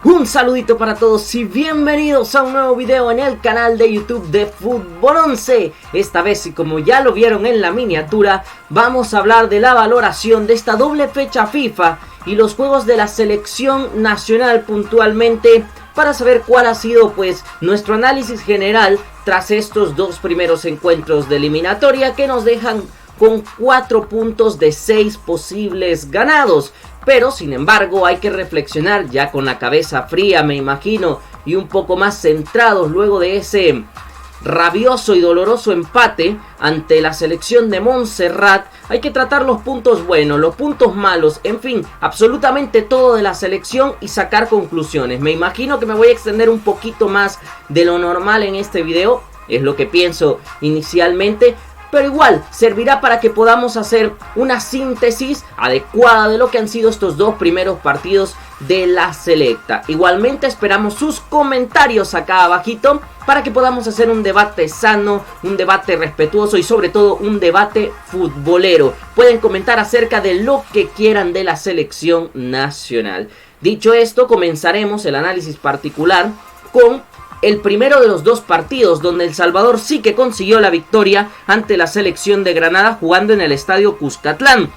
Un saludito para todos y bienvenidos a un nuevo video en el canal de YouTube de Fútbol 11. Esta vez, y como ya lo vieron en la miniatura, vamos a hablar de la valoración de esta doble fecha FIFA y los juegos de la selección nacional puntualmente, para saber cuál ha sido nuestro análisis general tras estos dos primeros encuentros de eliminatoria que nos dejan con 4 puntos de 6 posibles ganados. Pero sin embargo hay que reflexionar ya con la cabeza fría, me imagino, y un poco más centrados luego de ese rabioso y doloroso empate ante la selección de Montserrat. Hay que tratar los puntos buenos, los puntos malos, en fin, absolutamente todo de la selección y sacar conclusiones. Me imagino que me voy a extender un poquito más de lo normal en este video, es lo que pienso inicialmente, pero igual servirá para que podamos hacer una síntesis adecuada de lo que han sido estos dos primeros partidos de la selecta. Igualmente esperamos sus comentarios acá abajito para que podamos hacer un debate sano, un debate respetuoso y sobre todo un debate futbolero. Pueden comentar acerca de lo que quieran de la selección nacional. Dicho esto, comenzaremos el análisis particular con el primero de los dos partidos, donde El Salvador sí que consiguió la victoria ante la selección de Granada jugando en el estadio Cuscatlán.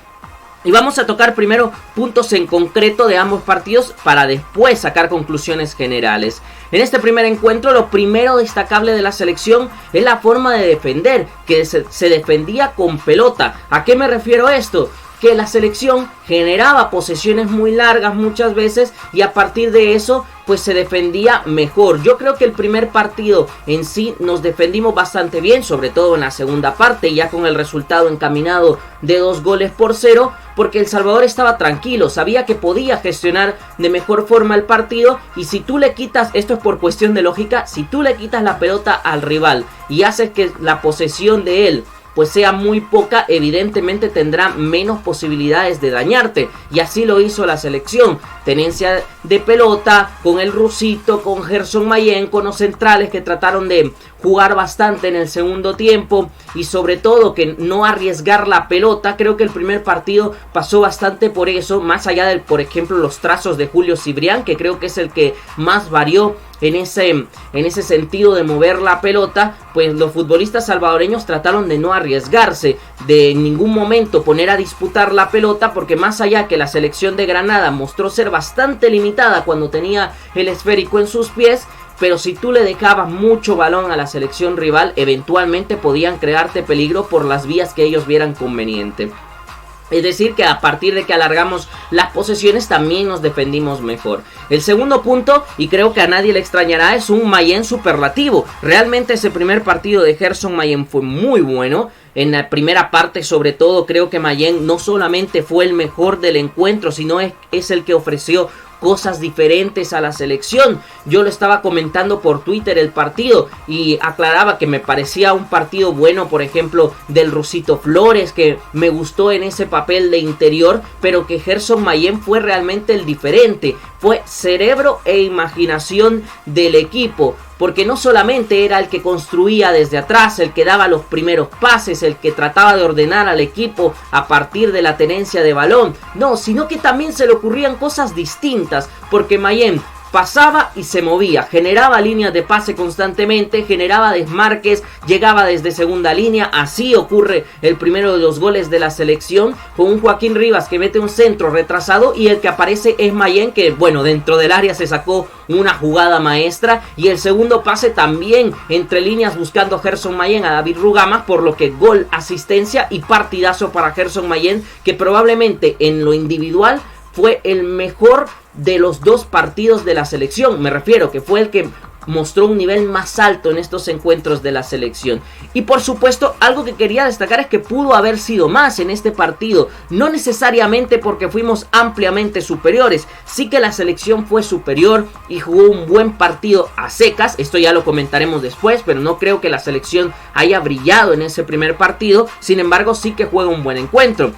Y vamos a tocar primero puntos en concreto de ambos partidos para después sacar conclusiones generales. En este primer encuentro, lo primero destacable de la selección es la forma de defender, que se defendía con pelota. ¿A qué me refiero a esto? Que la selección generaba posesiones muy largas muchas veces y a partir de eso se defendía mejor. Yo creo que el primer partido en sí nos defendimos bastante bien, sobre todo en la segunda parte, ya con el resultado encaminado de 2-0, porque El Salvador estaba tranquilo, sabía que podía gestionar de mejor forma el partido. Y si tú le quitas, esto es por cuestión de lógica, si tú le quitas la pelota al rival y haces que la posesión de él sea muy poca, evidentemente tendrá menos posibilidades de dañarte, y así lo hizo la selección. Tenencia de pelota con el Rusito, con Gerson Mayén, con los centrales que trataron de jugar bastante en el segundo tiempo y sobre todo que no arriesgar la pelota. Creo que el primer partido pasó bastante por eso, más allá del, por ejemplo, los trazos de Julio Cibrián, que creo que es el que más varió en ese sentido de mover la pelota. Pues los futbolistas salvadoreños trataron de no arriesgarse, de en ningún momento poner a disputar la pelota, porque más allá que la selección de Granada mostró ser bastante limitada cuando tenía el esférico en sus pies, pero si tú le dejabas mucho balón a la selección rival, eventualmente podían crearte peligro por las vías que ellos vieran conveniente. Es decir, que a partir de que alargamos las posesiones también nos defendimos mejor. El segundo punto, y creo que a nadie le extrañará, es un Mayén superlativo. Realmente ese primer partido de Gerson Mayén fue muy bueno. En la primera parte, sobre todo, creo que Mayén no solamente fue el mejor del encuentro, sino es el que ofreció cosas diferentes a la selección. Yo lo estaba comentando por Twitter el partido y aclaraba que me parecía un partido bueno, por ejemplo, del Rusito Flores, que me gustó en ese papel de interior, pero que Gerson Mayén fue realmente el diferente. Fue cerebro e imaginación del equipo, porque no solamente era el que construía desde atrás, el que daba los primeros pases, el que trataba de ordenar al equipo a partir de la tenencia de balón, no, sino que también se le ocurrían cosas distintas, porque Mayén pasaba y se movía, generaba líneas de pase constantemente, generaba desmarques, llegaba desde segunda línea. Así ocurre el primero de los goles de la selección, con un Joaquín Rivas que mete un centro retrasado y el que aparece es Mayén, que dentro del área se sacó una jugada maestra, y el segundo pase también entre líneas buscando Gerson Mayén a David Rugamas, por lo que gol, asistencia y partidazo para Gerson Mayén, que probablemente en lo individual fue el mejor de los dos partidos de la selección. Me refiero que fue el que mostró un nivel más alto en estos encuentros de la selección. Y por supuesto, algo que quería destacar es que pudo haber sido más en este partido, no necesariamente porque fuimos ampliamente superiores. Sí que la selección fue superior y jugó un buen partido a secas, esto ya lo comentaremos después, pero no creo que la selección haya brillado en ese primer partido. Sin embargo, sí que juega un buen encuentro.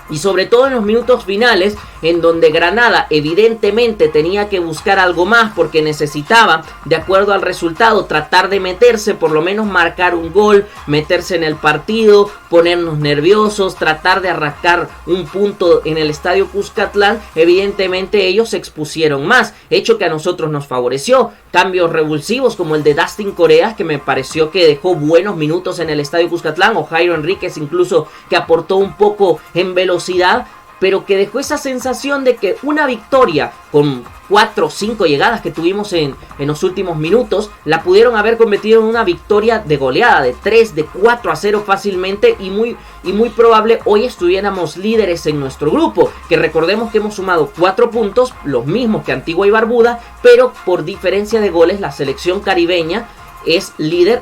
Y sobre todo en los minutos finales, en donde Granada evidentemente tenía que buscar algo más porque necesitaba, de acuerdo al resultado, tratar de meterse, por lo menos marcar un gol, meterse en el partido, ponernos nerviosos, tratar de arrancar un punto en el estadio Cuscatlán. Evidentemente ellos se expusieron más, hecho que a nosotros nos favoreció. Cambios revulsivos como el de Dustin Corea, que me pareció que dejó buenos minutos en el estadio Cuscatlán, o Jairo Enríquez incluso, que aportó un poco en velocidad, pero que dejó esa sensación de que una victoria con 4 o 5 llegadas que tuvimos en los últimos minutos, la pudieron haber convertido en una victoria de goleada, de 3, de 4-0 fácilmente, y muy probable hoy estuviéramos líderes en nuestro grupo, que recordemos que hemos sumado 4 puntos, los mismos que Antigua y Barbuda, pero por diferencia de goles la selección caribeña es líder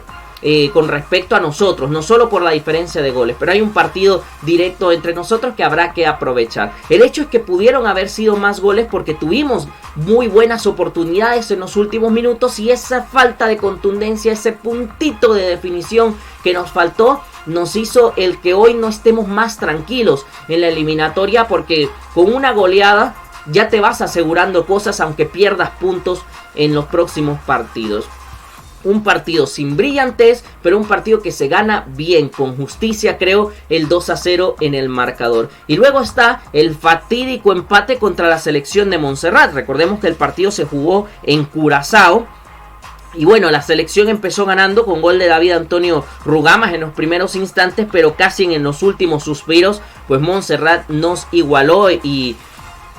con respecto a nosotros, no solo por la diferencia de goles, pero hay un partido directo entre nosotros que habrá que aprovechar. El hecho es que pudieron haber sido más goles porque tuvimos muy buenas oportunidades en los últimos minutos, y esa falta de contundencia, ese puntito de definición que nos faltó, nos hizo el que hoy no estemos más tranquilos en la eliminatoria, porque con una goleada ya te vas asegurando cosas aunque pierdas puntos en los próximos partidos. Un partido sin brillantez, pero un partido que se gana bien, con justicia, creo, el 2-0 en el marcador. Y luego está el fatídico empate contra la selección de Montserrat. Recordemos que el partido se jugó en Curazao. Y bueno, la selección empezó ganando con gol de David Antonio Rugamas en los primeros instantes, pero casi en los últimos suspiros, pues Montserrat nos igualó y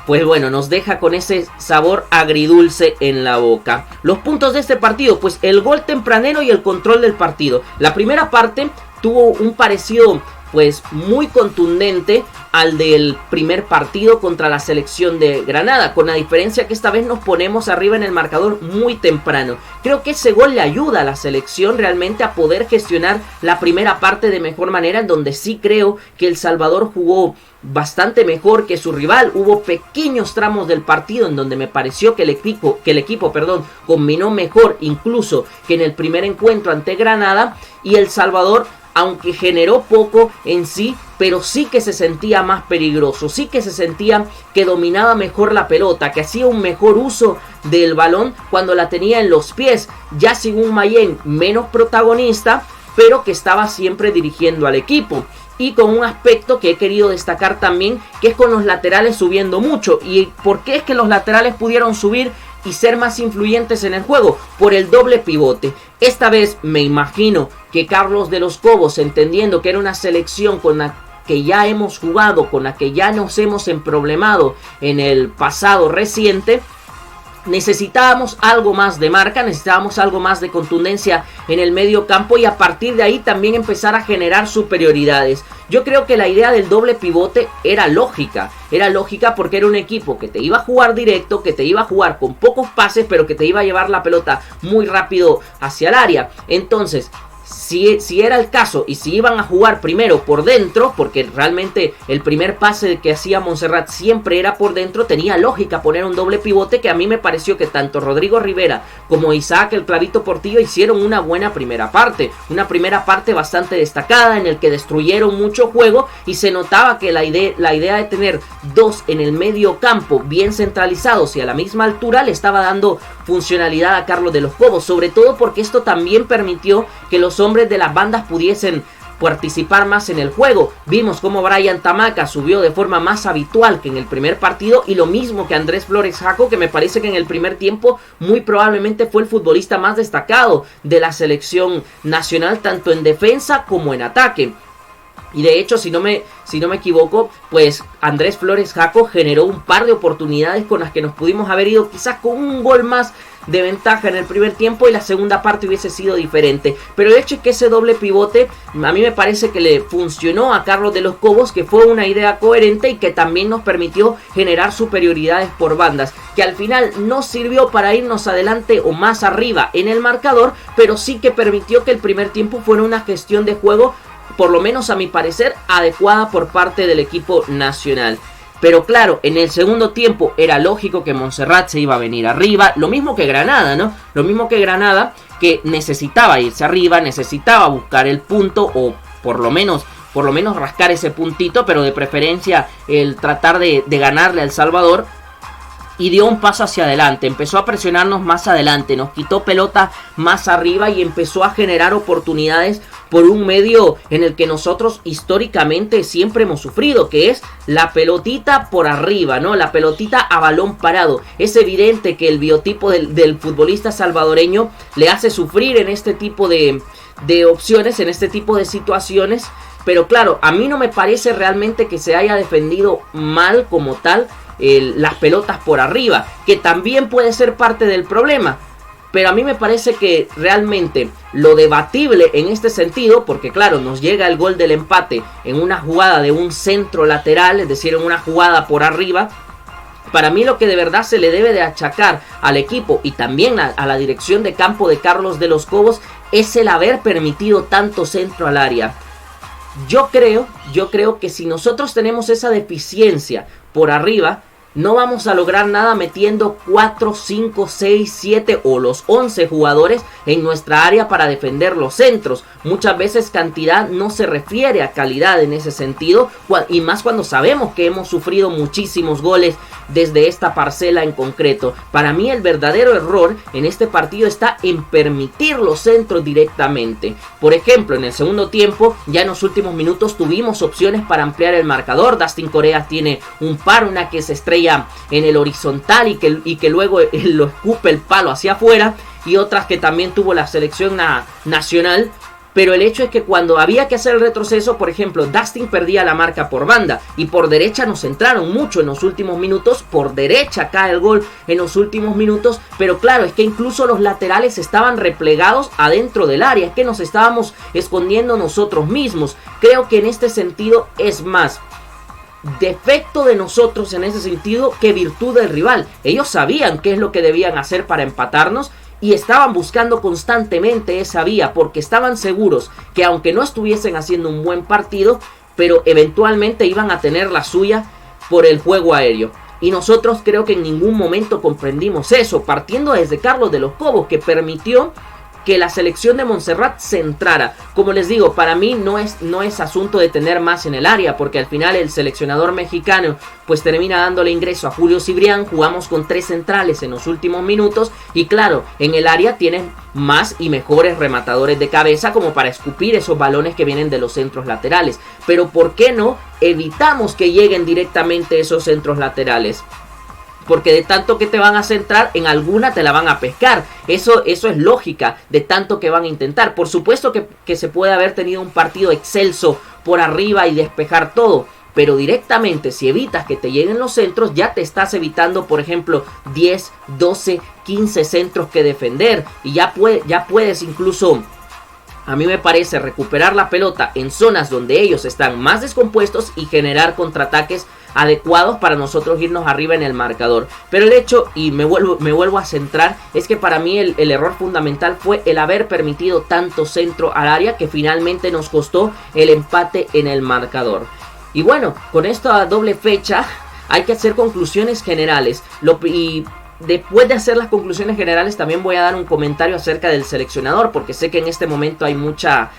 pues bueno, nos deja con ese sabor agridulce en la boca. Los puntos de este partido, pues el gol tempranero y el control del partido. La primera parte tuvo un parecido pues muy contundente al del primer partido contra la selección de Granada, con la diferencia que esta vez nos ponemos arriba en el marcador muy temprano. Creo que ese gol le ayuda a la selección realmente a poder gestionar la primera parte de mejor manera, en donde sí creo que El Salvador jugó bastante mejor que su rival. Hubo pequeños tramos del partido en donde me pareció que el equipo combinó mejor incluso que en el primer encuentro ante Granada, y El Salvador, aunque generó poco en sí, pero sí que se sentía más peligroso, sí que se sentía que dominaba mejor la pelota, que hacía un mejor uso del balón cuando la tenía en los pies, ya sin un Mayén menos protagonista, pero que estaba siempre dirigiendo al equipo. Y con un aspecto que he querido destacar también, que es con los laterales subiendo mucho. ¿Y por qué es que los laterales pudieron subir y ser más influyentes en el juego? Por el doble pivote. Esta vez me imagino que Carlos de los Cobos, entendiendo que era una selección con la que ya hemos jugado, con la que ya nos hemos emproblemado en el pasado reciente, necesitábamos algo más de marca, necesitábamos algo más de contundencia en el medio campo, y a partir de ahí también empezar a generar superioridades. Yo creo que la idea del doble pivote era lógica porque era un equipo que te iba a jugar directo, que te iba a jugar con pocos pases, pero que te iba a llevar la pelota muy rápido hacia el área. Entonces, si era el caso y si iban a jugar primero por dentro, porque realmente el primer pase que hacía Montserrat siempre era por dentro, tenía lógica poner un doble pivote, que a mí me pareció que tanto Rodrigo Rivera como Isaac el Clavito Portillo hicieron una buena primera parte bastante destacada, en el que destruyeron mucho juego, y se notaba que la idea de tener dos en el medio campo bien centralizados y a la misma altura le estaba dando funcionalidad a Carlos de los Cobos, sobre todo porque esto también permitió que los hombres de las bandas pudiesen participar más en el juego. Vimos cómo Brian Tamaca subió de forma más habitual que en el primer partido, y lo mismo que Andrés Flores Jaco, que me parece que en el primer tiempo muy probablemente fue el futbolista más destacado de la selección nacional, tanto en defensa como en ataque. Y de hecho, si no me equivoco, pues Andrés Flores Jaco generó un par de oportunidades con las que nos pudimos haber ido quizás con un gol más de ventaja en el primer tiempo, y la segunda parte hubiese sido diferente. Pero el hecho es que ese doble pivote a mí me parece que le funcionó a Carlos de los Cobos, que fue una idea coherente y que también nos permitió generar superioridades por bandas, que al final no sirvió para irnos adelante o más arriba en el marcador, pero sí que permitió que el primer tiempo fuera una gestión de juego, por lo menos a mi parecer, adecuada por parte del equipo nacional. Pero claro, en el segundo tiempo era lógico que Montserrat se iba a venir arriba, lo mismo que Granada, ¿no? Lo mismo que Granada, que necesitaba irse arriba, necesitaba buscar el punto, o por lo menos por lo menos rascar ese puntito, pero de preferencia el tratar de ganarle a El Salvador. Y dio un paso hacia adelante, empezó a presionarnos más adelante, nos quitó pelota más arriba y empezó a generar oportunidades por un medio en el que nosotros históricamente siempre hemos sufrido, que es la pelotita por arriba, ¿no? La pelotita a balón parado. Es evidente que el biotipo del futbolista salvadoreño le hace sufrir en este tipo de opciones, en este tipo de situaciones. Pero claro, a mí no me parece realmente que se haya defendido mal como tal las pelotas por arriba, que también puede ser parte del problema. Pero a mí me parece que realmente lo debatible en este sentido, porque claro, nos llega el gol del empate en una jugada de un centro lateral, es decir, en una jugada por arriba. Para mí lo que de verdad se le debe de achacar al equipo y también a la dirección de campo de Carlos de los Cobos es el haber permitido tanto centro al área. Yo creo que si nosotros tenemos esa deficiencia por arriba, no vamos a lograr nada metiendo 4, 5, 6, 7 o los 11 jugadores en nuestra área para defender los centros. Muchas veces cantidad no se refiere a calidad en ese sentido, y más cuando sabemos que hemos sufrido muchísimos goles desde esta parcela en concreto. Para mí el verdadero error en este partido está en permitir los centros directamente. Por ejemplo, en el segundo tiempo, ya en los últimos minutos tuvimos opciones para ampliar el marcador. Dustin Corea tiene un par, una que se estrella en el horizontal y que luego lo escupe el palo hacia afuera, y otras que también tuvo la selección nacional. Pero el hecho es que cuando había que hacer el retroceso, por ejemplo, Dustin perdía la marca por banda y por derecha nos entraron mucho en los últimos minutos. Por derecha cae el gol en los últimos minutos, pero claro, es que incluso los laterales estaban replegados adentro del área, es que nos estábamos escondiendo nosotros mismos. Creo que en este sentido es más defecto de nosotros en ese sentido que virtud del rival. Ellos sabían qué es lo que debían hacer para empatarnos y estaban buscando constantemente esa vía, porque estaban seguros que aunque no estuviesen haciendo un buen partido, pero eventualmente iban a tener la suya por el juego aéreo. Y nosotros creo que en ningún momento comprendimos eso, partiendo desde Carlos de los Cobos, que permitió que la selección de Montserrat se entrara. Como les digo, para mí no es asunto de tener más en el área, porque al final el seleccionador mexicano pues termina dándole ingreso a Julio Cibrián. Jugamos con 3 centrales en los últimos minutos y claro, en el área tienen más y mejores rematadores de cabeza como para escupir esos balones que vienen de los centros laterales. Pero ¿por qué no evitamos que lleguen directamente esos centros laterales? Porque de tanto que te van a centrar, en alguna te la van a pescar. Eso es lógica, de tanto que van a intentar. Por supuesto que se puede haber tenido un partido excelso por arriba y despejar todo. Pero directamente, si evitas que te lleguen los centros, ya te estás evitando, por ejemplo, 10, 12, 15 centros que defender. Y ya puedes incluso, a mí me parece, recuperar la pelota en zonas donde ellos están más descompuestos y generar contraataques adecuados para nosotros irnos arriba en el marcador. Pero el hecho, y me vuelvo a centrar, es que para mí el error fundamental fue el haber permitido tanto centro al área, que finalmente nos costó el empate en el marcador. Y bueno, con esta doble fecha hay que hacer conclusiones generales. Y después de hacer las conclusiones generales también voy a dar un comentario acerca del seleccionador, porque sé que en este momento hay mucha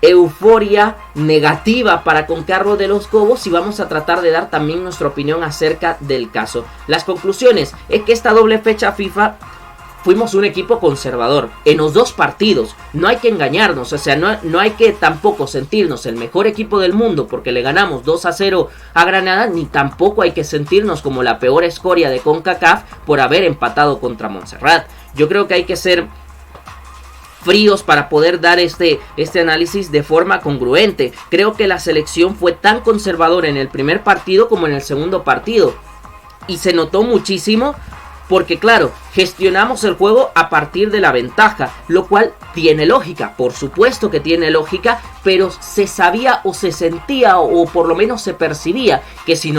euforia negativa para con Carlos de los Cobos y vamos a tratar de dar también nuestra opinión acerca del caso. Las conclusiones es que esta doble fecha FIFA fuimos un equipo conservador en los dos partidos. No hay que engañarnos, o sea, no hay que tampoco sentirnos el mejor equipo del mundo porque le ganamos 2-0 a Granada, ni tampoco hay que sentirnos como la peor escoria de CONCACAF por haber empatado contra Montserrat. Yo creo que hay que ser fríos para poder dar este análisis de forma congruente. Creo que la selección fue tan conservadora en el primer partido como en el segundo partido. Y se notó muchísimo porque, claro, gestionamos el juego a partir de la ventaja, lo cual tiene lógica, por supuesto que tiene lógica, pero se sabía o se sentía o por lo menos se percibía que si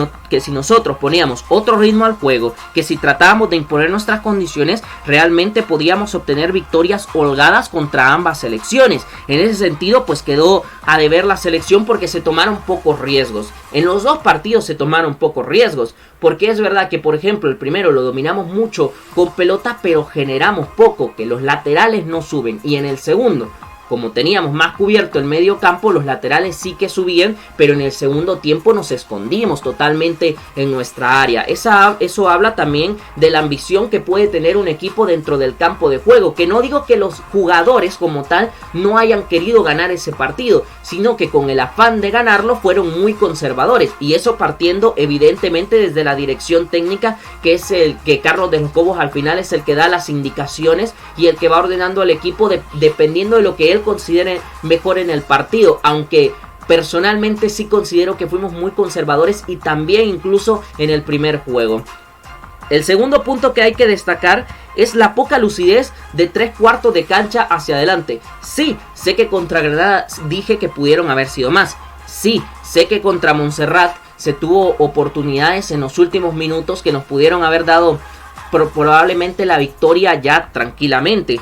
nosotros poníamos otro ritmo al juego, que si tratábamos de imponer nuestras condiciones, realmente podíamos obtener victorias holgadas contra ambas selecciones. En ese sentido, pues quedó a deber la selección porque se tomaron pocos riesgos. En los dos partidos se tomaron pocos riesgos, porque es verdad que, por ejemplo, el primero lo dominamos mucho con pelota, pero generamos poco, que los laterales no suben. Y en el segundo, como teníamos más cubierto el medio campo, los laterales sí que subían, pero en el segundo tiempo nos escondimos totalmente en nuestra área. Eso habla también de la ambición que puede tener un equipo dentro del campo de juego, que no digo que los jugadores como tal no hayan querido ganar ese partido, sino que con el afán de ganarlo fueron muy conservadores, y eso partiendo evidentemente desde la dirección técnica, que es el que Carlos de los Cobos al final es el que da las indicaciones y el que va ordenando al equipo dependiendo de lo que él considere mejor en el partido, aunque personalmente sí considero que fuimos muy conservadores y también incluso en el primer juego. El segundo punto que hay que destacar es la poca lucidez de 3/4 de cancha hacia adelante. Sí, sé que contra Granada dije que pudieron haber sido más. Sí, sé que contra Montserrat se tuvo oportunidades en los últimos minutos que nos pudieron haber dado probablemente la victoria ya tranquilamente.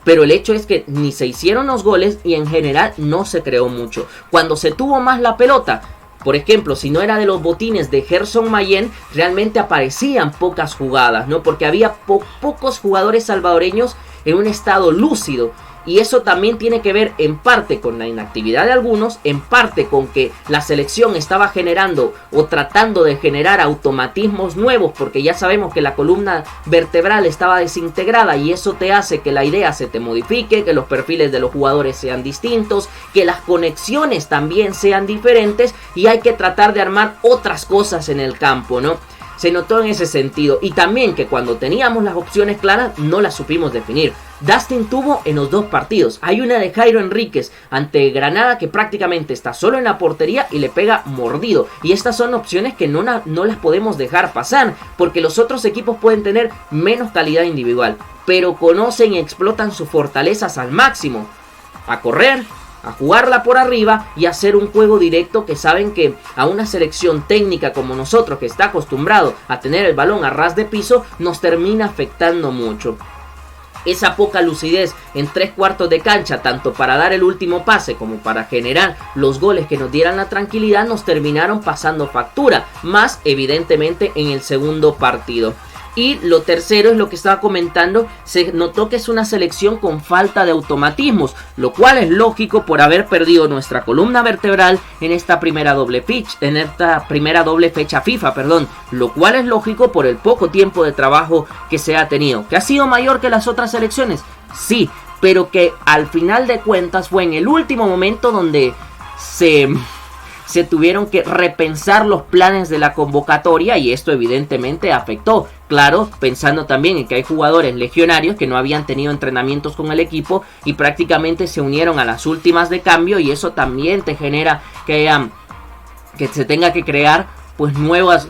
Pero el hecho es que ni se hicieron los goles y en general no se creó mucho. Cuando se tuvo más la pelota, por ejemplo, si no era de los botines de Gerson Mayén, realmente aparecían pocas jugadas, ¿no? Porque había pocos jugadores salvadoreños en un estado lúcido. Y eso también tiene que ver en parte con la inactividad de algunos, en parte con que la selección estaba generando o tratando de generar automatismos nuevos, porque ya sabemos que la columna vertebral estaba desintegrada y eso te hace que la idea se te modifique, que los perfiles de los jugadores sean distintos, que las conexiones también sean diferentes y hay que tratar de armar otras cosas en el campo, ¿no? Se notó en ese sentido, y también que cuando teníamos las opciones claras no las supimos definir. Dustin tuvo en los dos partidos. Hay una de Jairo Enríquez ante Granada que prácticamente está solo en la portería y le pega mordido. Y estas son opciones que no las podemos dejar pasar, porque los otros equipos pueden tener menos calidad individual, pero conocen y explotan sus fortalezas al máximo. A correr, a jugarla por arriba y hacer un juego directo, que saben que a una selección técnica como nosotros, que está acostumbrado a tener el balón a ras de piso, nos termina afectando mucho. Esa poca lucidez en 3/4 de cancha, tanto para dar el último pase como para generar los goles que nos dieran la tranquilidad, nos terminaron pasando factura, más evidentemente en el segundo partido. Y lo tercero es lo que estaba comentando, se notó que es una selección con falta de automatismos, lo cual es lógico por haber perdido nuestra columna vertebral en esta primera doble fecha FIFA, lo cual es lógico por el poco tiempo de trabajo que se ha tenido. ¿Que ha sido mayor que las otras selecciones? Sí, pero que al final de cuentas fue en el último momento donde se tuvieron que repensar los planes de la convocatoria, y esto evidentemente afectó. Claro, pensando también en que hay jugadores legionarios que no habían tenido entrenamientos con el equipo y prácticamente se unieron a las últimas de cambio, y eso también te genera que se tenga que crear pues nuevas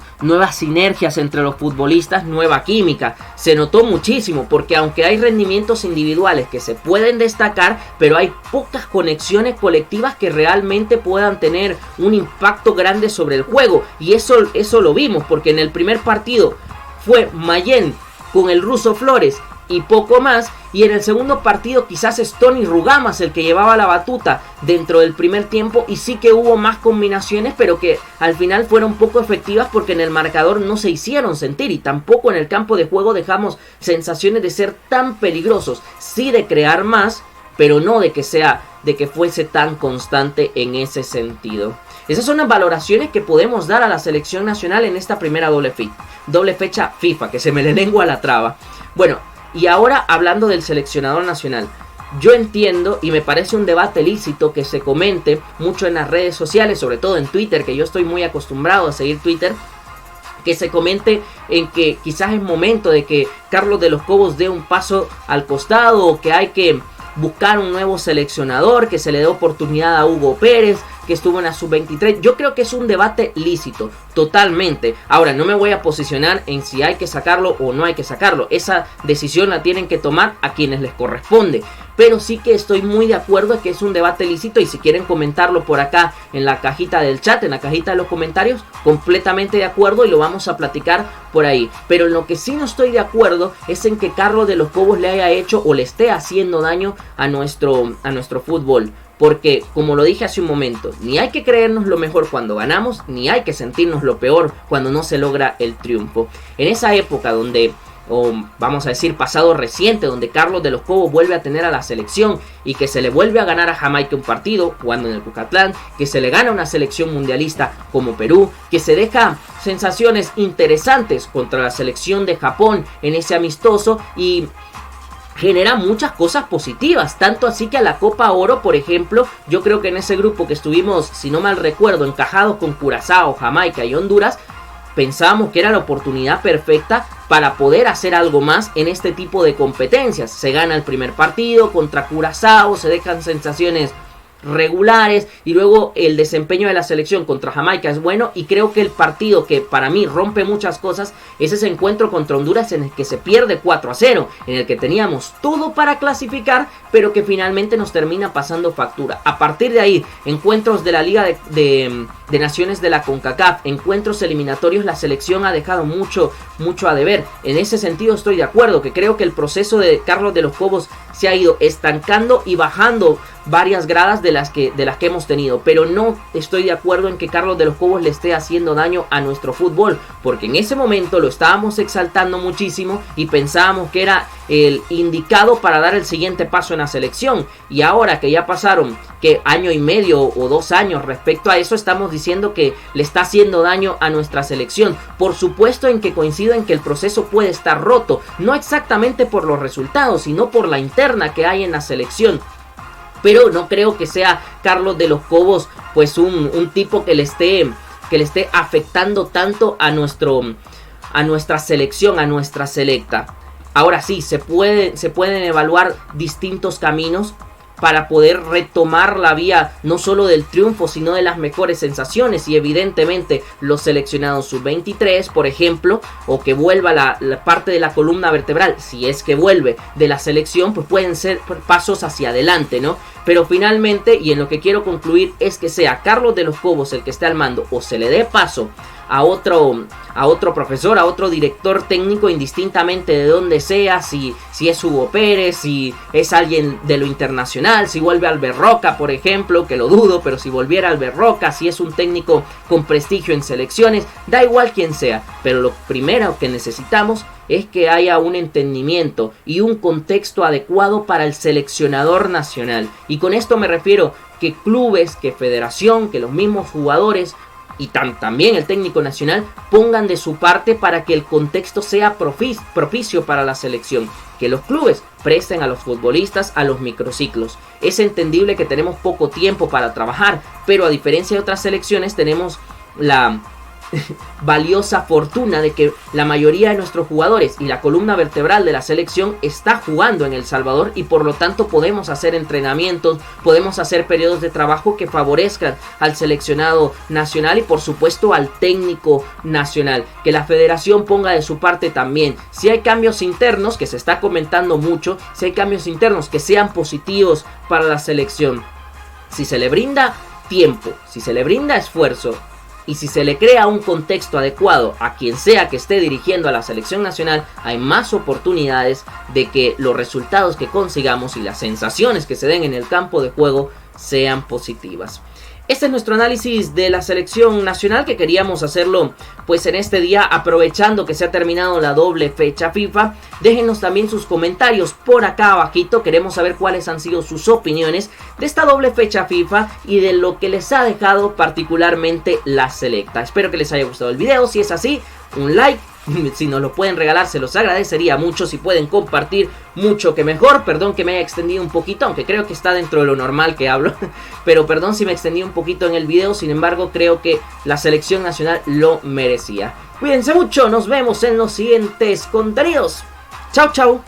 sinergias entre los futbolistas, nueva química. Se notó muchísimo, porque aunque hay rendimientos individuales que se pueden destacar, pero hay pocas conexiones colectivas que realmente puedan tener un impacto grande sobre el juego, y eso lo vimos, porque en el primer partido fue Mayén con el ruso Flores y poco más, y en el segundo partido quizás es Tony Rugamas el que llevaba la batuta dentro del primer tiempo, y sí que hubo más combinaciones, pero que al final fueron poco efectivas porque en el marcador no se hicieron sentir, y tampoco en el campo de juego dejamos sensaciones de ser tan peligrosos. Sí de crear más, pero no de que fuese tan constante en ese sentido. Esas son las valoraciones que podemos dar a la selección nacional en esta primera doble fecha FIFA, que se me le lengua la traba. Bueno, y ahora hablando del seleccionador nacional, yo entiendo y me parece un debate lícito que se comente mucho en las redes sociales, sobre todo en Twitter, que yo estoy muy acostumbrado a seguir Twitter, que se comente en que quizás es momento de que Carlos de los Cobos dé un paso al costado, o que hay que buscar un nuevo seleccionador, que se le dé oportunidad a Hugo Pérez, que estuvo en la sub-23. Yo creo que es un debate lícito, totalmente. Ahora, no me voy a posicionar en si hay que sacarlo o no hay que sacarlo. Esa decisión la tienen que tomar a quienes les corresponde. Pero sí que estoy muy de acuerdo en que es un debate lícito, y si quieren comentarlo por acá en la cajita del chat, en la cajita de los comentarios, completamente de acuerdo, y lo vamos a platicar por ahí. Pero en lo que sí no estoy de acuerdo es en que Carlos de los Cobos le haya hecho o le esté haciendo daño a nuestro fútbol. Porque, como lo dije hace un momento, ni hay que creernos lo mejor cuando ganamos, ni hay que sentirnos lo peor cuando no se logra el triunfo. En esa época donde o vamos a decir pasado reciente, donde Carlos de los Cobos vuelve a tener a la selección y que se le vuelve a ganar a Jamaica un partido jugando en el Cucatlán, que se le gana a una selección mundialista como Perú, que se deja sensaciones interesantes contra la selección de Japón en ese amistoso y genera muchas cosas positivas, tanto así que a la Copa Oro, por ejemplo, yo creo que en ese grupo que estuvimos, si no mal recuerdo, encajados con Curazao, Jamaica y Honduras, pensábamos que era la oportunidad perfecta para poder hacer algo más en este tipo de competencias. Se gana el primer partido contra Curazao, se dejan sensaciones regulares y luego el desempeño de la selección contra Jamaica es bueno, y creo que el partido que para mí rompe muchas cosas es ese encuentro contra Honduras en el que se pierde 4-0, en el que teníamos todo para clasificar pero que finalmente nos termina pasando factura. A partir de ahí, encuentros de la Liga de Naciones de la CONCACAF, encuentros eliminatorios, la selección ha dejado mucho a deber. En ese sentido estoy de acuerdo, que creo que el proceso de Carlos de los Cobos se ha ido estancando y bajando varias gradas de las que hemos tenido, pero no estoy de acuerdo en que Carlos de los Cobos le esté haciendo daño a nuestro fútbol, porque en ese momento lo estábamos exaltando muchísimo y pensábamos que era el indicado para dar el siguiente paso en la selección, y ahora que ya pasaron que año y medio o 2 años respecto a eso, estamos diciendo que le está haciendo daño a nuestra selección. Por supuesto en que coincido en que el proceso puede estar roto, no exactamente por los resultados, sino por la interna que hay en la selección. Pero no creo que sea Carlos de los Cobos pues un tipo que le esté afectando tanto a nuestra selección, a nuestra selecta. Ahora sí, se pueden evaluar distintos caminos para poder retomar la vía no solo del triunfo, sino de las mejores sensaciones, y evidentemente los seleccionados sub-23, por ejemplo, o que vuelva la parte de la columna vertebral, si es que vuelve de la selección, pues pueden ser pasos hacia adelante, ¿no? Pero finalmente, y en lo que quiero concluir, es que sea Carlos de los Cobos el que esté al mando, o se le dé paso a otro profesor, a otro director técnico, indistintamente de donde sea, si es Hugo Pérez, si es alguien de lo internacional, si vuelve Albert Roca, por ejemplo, que lo dudo, pero si volviera Albert Roca, si es un técnico con prestigio en selecciones, da igual quién sea, pero lo primero que necesitamos es que haya un entendimiento y un contexto adecuado para el seleccionador nacional, y con esto me refiero que clubes, que federación, que los mismos jugadores y también el técnico nacional pongan de su parte para que el contexto sea propicio para la selección, que los clubes presten a los futbolistas a los microciclos. Es entendible que tenemos poco tiempo para trabajar, pero a diferencia de otras selecciones tenemos la valiosa fortuna de que la mayoría de nuestros jugadores y la columna vertebral de la selección está jugando en El Salvador, y por lo tanto podemos hacer entrenamientos, podemos hacer periodos de trabajo que favorezcan al seleccionado nacional y por supuesto al técnico nacional. Que la federación ponga de su parte también. Si hay cambios internos, que se está comentando mucho, si hay cambios internos que sean positivos para la selección, si se le brinda tiempo, si se le brinda esfuerzo y si se le crea un contexto adecuado a quien sea que esté dirigiendo a la selección nacional, hay más oportunidades de que los resultados que consigamos y las sensaciones que se den en el campo de juego sean positivas. Este es nuestro análisis de la selección nacional, que queríamos hacerlo pues en este día, aprovechando que se ha terminado la doble fecha FIFA. Déjenos también sus comentarios por acá abajito, queremos saber cuáles han sido sus opiniones de esta doble fecha FIFA y de lo que les ha dejado particularmente la selecta. Espero que les haya gustado el video, si es así, un like. Si nos lo pueden regalar, se los agradecería mucho. Si pueden compartir, mucho que mejor. Perdón que me haya extendido un poquito, aunque creo que está dentro de lo normal que hablo. Pero perdón si me extendí un poquito en el video. Sin embargo, creo que la selección nacional lo merecía. Cuídense mucho, nos vemos en los siguientes contenidos. Chau, chau.